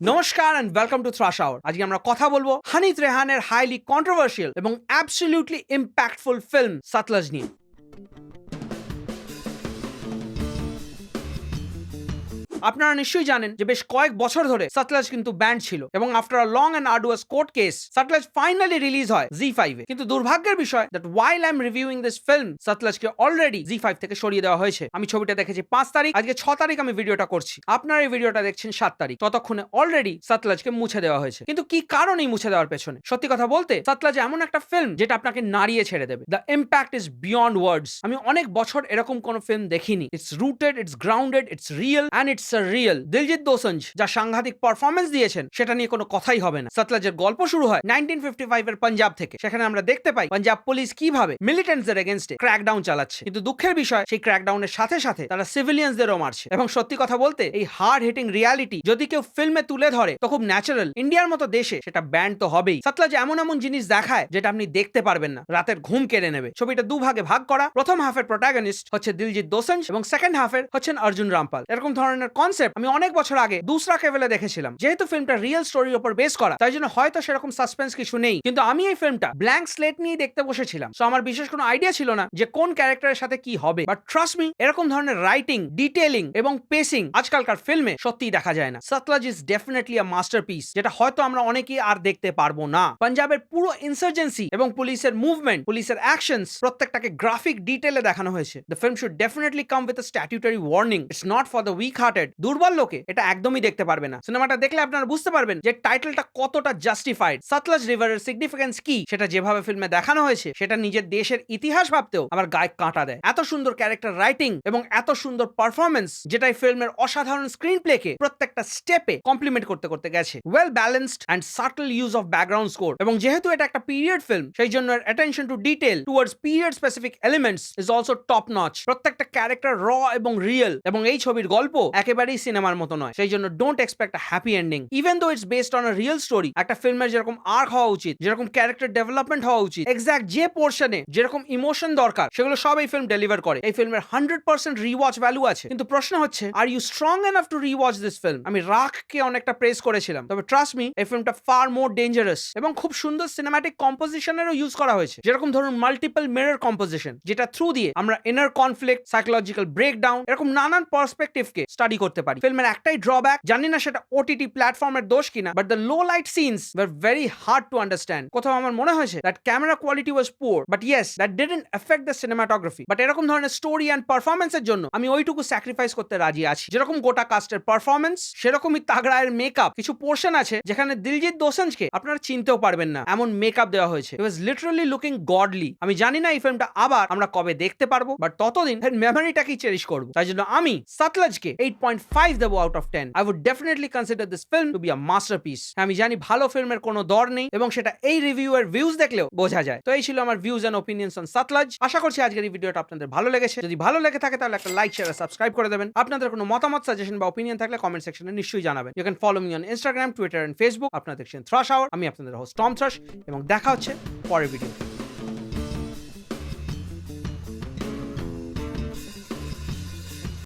নমস্কার and welcome to Thrush Hour. আজকে আমরা কথা বলবো হানিত রেহানের হাইলি কন্ট্রোভার্সিয়াল এবং অ্যাবসলিউটলি ইম্প্যাক্টফুল ফিল্ম সাতলজ নিয়ে। আপনারা নিশ্চয়ই জানেন যে বেশ কয়েক বছর ধরে সাতলজ কিন্তু ব্যান্ড ছিল এবং after a long and arduous court case Sutlej finally release হয় জি5 এ। কিন্তু দুর্ভাগ্যের বিষয় that while I am reviewing this film সাতলজকে অলরেডি জি5 থেকে সরিয়ে দেওয়া হয়েছে। আমি ছবিটা দেখেছি 5 তারিখ, আজকে 6 তারিখ আমি ভিডিওটা করছি, আপনারা এই ভিডিওটা দেখছেন 7 তারিখ। ততক্ষণে অলরেডি সাতলজকে মুছে দেওয়া হয়েছে। কিন্তু কি কারণেই মুছে দেওয়ার পেছনে? সত্যি কথা বলতে সাতলজ এমন একটা ফিল্ম যেটা আপনাকে নাড়িয়ে ছেড়ে দেবে। দ্য ইম্প্যাক্ট ইজ বিয়ন্ড ওয়ার্ডস। আমি অনেক বছর এরকম কোন ফিল্ম দেখিনি। It's rooted, it's grounded, it's real and it's a real. Diljit Dosanjh যা সাংঘাতিক পারফরমেন্স দিয়েছেন সেটা নিয়ে কোনো কথাই হবে না। সাতলজের গল্প শুরু হয় 1955 এর পাঞ্জাব থেকে। সেখানে আমরা দেখতে পাই পাঞ্জাব পুলিশ কিভাবে মিলিটেন্টসদের এগেইনস্টে ক্র্যাকডাউন চালাচ্ছে। কিন্তু দুঃখের বিষয় সেই ক্র্যাকডাউনের সাথে সাথে তারা সিভিলিয়ানসদেরও মারছে। এবং সত্যি কথা বলতে এই হার্ড হিটিং রিয়ালিটি যদি কেউ ফিল্মে তুলে ধরে তো খুব ন্যাচারাল। ইন্ডিয়ার মতো দেশে সেটা ব্যান্ড তো হবেই। সাতলজ এমন এমন জিনিস দেখায় যেটা আপনি দেখতে পারবেন না, রাতের ঘুম কেড়ে নেবে। ছবিটা দুভাগে ভাগ করা। প্রথম হাফের প্রোটাগনিস্ট হচ্ছে দিলজিৎ দোসাঞ্জ এবং সেকেন্ড হাফের হচ্ছেন অর্জুন রামপাল। এরকম ধরনের কনসেপ্ট আমি অনেক বছর আগে দুসরা কেভেলে দেখেছিলাম। যেহেতু ফিল্মটা রিয়েল স্টোরির উপর বেস করা তাই জন্য হয়তো সেরকম সাসপেন্স কিছু নেই, কিন্তু আমি এই ফিল্মটা ব্ল্যাঙ্ক স্লেট নিয়ে দেখতে বসেছিলাম। সো আমার বিশেষ কোনো আইডিয়া ছিল না যে কোন ক্যারেক্টারের সাথে কি হবে। বাট ট্রাস্ট মি, এরকম ধরনের রাইটিং, ডিটেইলিং এবং পেসিং আজকালকার ফিল্মে সত্যিই দেখা যায় না। সাতলজ ইজ ডেফিনেটলি আ মাস্টারপিস, যেটা হয়তো আমরা অনেকেই আর দেখতে পারবো না। পাঞ্জাবের পুরো ইনসার্জেন্সি এবং পুলিশের মুভমেন্ট, পুলিশের অ্যাকশনস প্রত্যেকটাকে গ্রাফিক ডিটেইলে দেখানো হয়েছে। The film should definitely come with a statutory warning. It's not for the weak hearted. দুর্বল লোকে এটা একদমই দেখতে পারবে না। সিনেমাটা দেখলে আপনারা বুঝতে পারবেন যে টাইটেলটা কতটা জাস্টিফাইড। সাতলজ রিভারের সিগনিফিকেন্স কি সেটা যেভাবে ফিল্মে দেখানো হয়েছে সেটা নিজের দেশের ইতিহাস ভাবতেও আমার গায়ে কাঁটা দেয়। এত সুন্দর ক্যারেক্টার রাইটিং এবং এত সুন্দর পারফরমেন্স যেটা এই ফিল্মের অসাধারণ স্ক্রিন প্লেকে প্রত্যেকটা স্টেপে কমপ্লিমেন্ট করতে করতে গেছে। Well balanced and subtle use of background score. এবং যেহেতু এটা একটা পিরিয়ড ফিল্ম সেই জন্য attention to detail towards period specific elements is also top notch. প্রত্যেকটা ক্যারেক্টার র এবং রিয়েল। এবং এই ছবির গল্প একেবারেই সিনেমার মতো নয়, সেই জন্য don't expect a happy ending. Even though it's based on a real story, একটা ফিল্মের যেরকম আর্ক হওয়া উচিত, যেরকম ক্যারেক্টার ডেভেলপমেন্ট হওয়া উচিত, এক্সাক্ট যে পোর্শনে যেরকম ইমোশন দরকার সেগুলো সব এই ফিল্ম ডেলিভার করে। এই ফিল্মের 100% রিওয়াচ ভ্যালু আছে। কিন্তু প্রশ্ন হচ্ছে, are you strong enough to rewatch this film? আমি রাখকে অনেকটা প্রেস করেছিলাম, তবে ট্রাস্ট মি এই ফিল্মটা ফার মোর ডেঞ্জারাস। এবং খুব সুন্দর সিনেম্যাটিক কম্পোজিশনেরও ইউজ করা হয়েছে, যেরকম ধরুন মাল্টিপল মিরর কম্পোজিশন, যেটা থ্রু দিয়ে আমরা ইনার কনফ্লিক্ট, সাইকোলজিক্যাল ব্রেকডাউন, এরকম নানান পার্সপেক্টিভকে স্টাডি করতে পারি। ফিল্মের একটাই ড্রব্যাক, জানি না সেটা ওটিটি প্ল্যাটফর্মের দোষ কিনা, but the low light scenes were very hard to understand. কোথাও আমার মনে হয়েছে that camera quality was poor, but yes that didn't effect the cinematography. But এরকম ধরনের স্টোরি অ্যান্ড পারফরমেন্সের জন্য আমি ওইটুকু স্যাক্রিফাইস করতে রাজি আছি। যেরকম গোটা কাস্টের পারফরমেন্স, সেরকমই তাগড়ায়ের মেকআপ। কিছু পোর্শন আছে যেখানে দিলজিৎ দোসাঞ্জকে আপনারা চিনতেও পারবেন না, এমন মেকআপ দেওয়া হয়েছে। ইট ওয়াজ লিটারালি লুকিং গডলি। আমি জানি না এই ফিল্মটা আবার আমরা কবে দেখতে পারবো, বাট ততদিন এর মেমোরিটাকেই চেরিশ করবো। তাই জন্য আমি সাতলজকে 8.5 দেবো out of 10। I would definitely consider this film to be a masterpiece. আমি জানি ভালো ফিল্মের কোনো দর নেই এবং সেটা এই রিভিউ এর ভিউজ দেখলেও বোঝা যায়। তো এই ছিল আমার ভিউজ এন্ড ওপিনিয়নস অন সাতলজ। আশা করছি আজকের এই ভিডিওটা আপনাদের ভালো লেগেছে। যদি ভালো লেগে থাকে তাহলে একটা লাইক, শেয়ার, সাবস্ক্রাইব করে দেবেন। আপনাদের কোনো মতামত, সাজেশন বা ওপিনিয়ন থাকলে কমেন্ট সেকশনে নিশ্চয়ই জানাবেন। You can follow me on Instagram, Twitter and Facebook. আপনারা দেখছেন থ্রাশ আওয়ার। আমি আপনাদের হোস্ট টম থ্রাশ এবং দেখা হচ্ছে পরের ভিডিও।